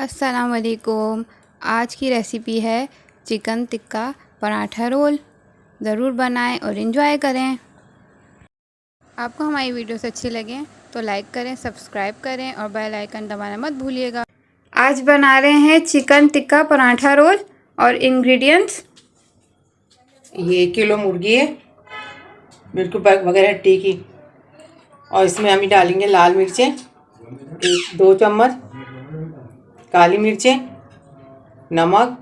अस्सलाम वालेकुम। आज की रेसिपी है चिकन टिक्का पराठा रोल। ज़रूर बनाएं और इन्जॉय करें। आपको हमारी वीडियोस अच्छी लगें तो लाइक करें, सब्सक्राइब करें और बेल आइकन दबाना मत भूलिएगा। आज बना रहे हैं चिकन टिक्का पराठा रोल। और इंग्रेडिएंट्स, ये 1 किलो मुर्गी है, बिल्कुल वगैरह हट्टी की। और इसमें हम डालेंगे लाल मिर्चें 2 चम्मच, काली मिर्चें, नमक,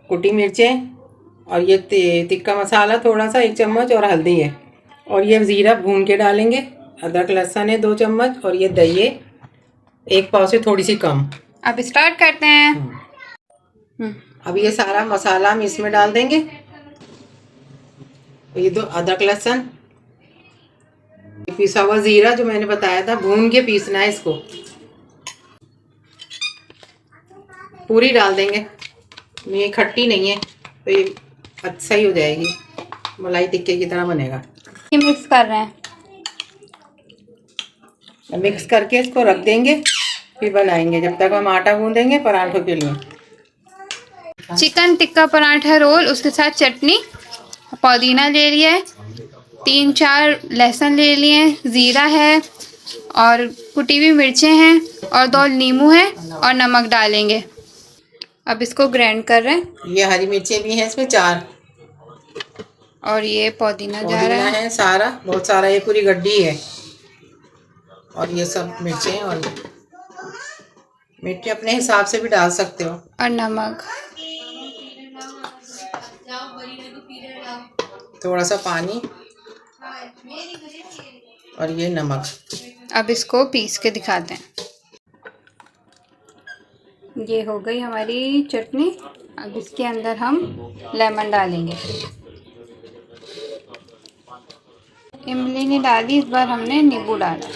कुटी मिर्चें, और ये तिक्का मसाला थोड़ा सा 1 चम्मच, और हल्दी है। और ये ज़ीरा भून के डालेंगे। अदरक लहसुन है 2 चम्मच, और ये दही है 1 पाव से थोड़ी सी कम। अब स्टार्ट करते हैं। अब ये सारा मसाला हम इसमें डाल देंगे। ये 2 अदरक लहसुन, पिसा हुआ ज़ीरा जो मैंने बताया था, भून के पीसना है इसको। पूरी डाल देंगे, ये खट्टी नहीं है तो ये अच्छा ही हो जाएगी, मलाई टिक्के की तरह बनेगा। ये मिक्स कर रहे हैं। मिक्स करके इसको रख देंगे, फिर बनाएंगे जब तक हम आटा गूंदेंगे पराठों के लिए। चिकन टिक्का पराठा रोल, उसके साथ चटनी, पुदीना ले लिया है, 3-4 लहसुन ले लिए, ज़ीरा है और कुटी हुई मिर्चें हैं और 2 नींबू है और नमक डालेंगे। अब इसको ग्राइंड कर रहे हैं। ये हरी मिर्चें भी हैं इसमें 4, और ये पुदीना जा रहा है सारा, बहुत सारा, ये पूरी गड्डी है। और ये सब मिर्चें, और मिर्ची अपने हिसाब से भी डाल सकते हो। और नमक, थोड़ा सा पानी, और ये नमक। अब इसको पीस के दिखाते हैं। ये हो गई हमारी चटनी। अब इसके अंदर हम लेमन डालेंगे। इमली नहीं डाली, इस बार हमने नींबू डाला,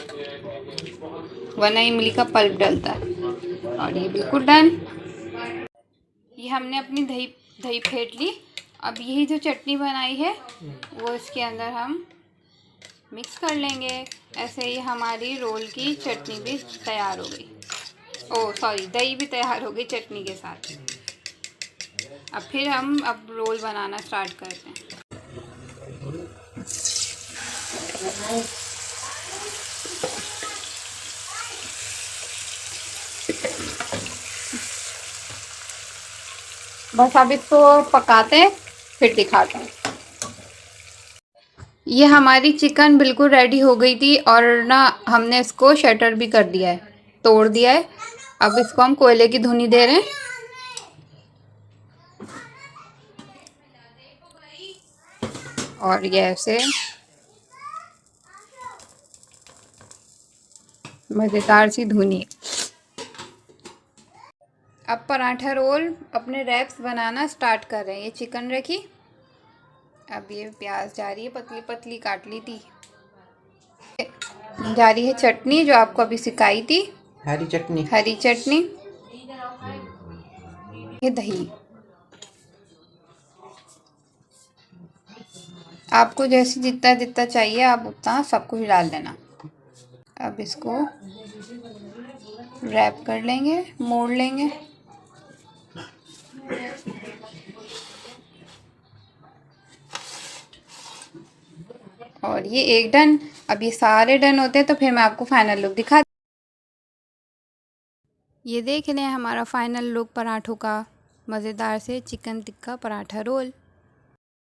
वरना इमली का पल्प डलता है। और ये बिल्कुल डन। ये हमने अपनी दही फेंट ली। अब यही जो चटनी बनाई है वो इसके अंदर हम मिक्स कर लेंगे। ऐसे ही हमारी रोल की चटनी भी तैयार हो गई। ओह सॉरी, दही भी तैयार हो गई चटनी के साथ। अब फिर हम रोल बनाना स्टार्ट करते हैं। बस अब इसको पकाते हैं, फिर दिखाते हैं। ये हमारी चिकन बिल्कुल रेडी हो गई थी और ना हमने इसको शटर भी कर दिया है, तोड़ दिया है। अब इसको हम कोयले की धुनी दे रहे हैं। और ये ऐसे मज़ेदार सी धुनी। अब पराठा रोल अपने रैप्स बनाना स्टार्ट कर रहे हैं। ये चिकन रखी, अब ये प्याज जा रही है, पतली पतली काट ली थी। जा रही है चटनी जो आपको अभी सिखाई थी, हरी चटनी। ये दही। आपको जैसे जितना जितना चाहिए आप उतना सब कुछ डाल देना। अब इसको रैप कर लेंगे, मोड़ लेंगे। और ये एक डन। अब ये सारे डन होते हैं तो फिर मैं आपको फाइनल लुक दिखा। ये देख लें हमारा फाइनल लुक पराठों का, मज़ेदार से चिकन टिक्का पराठा रोल।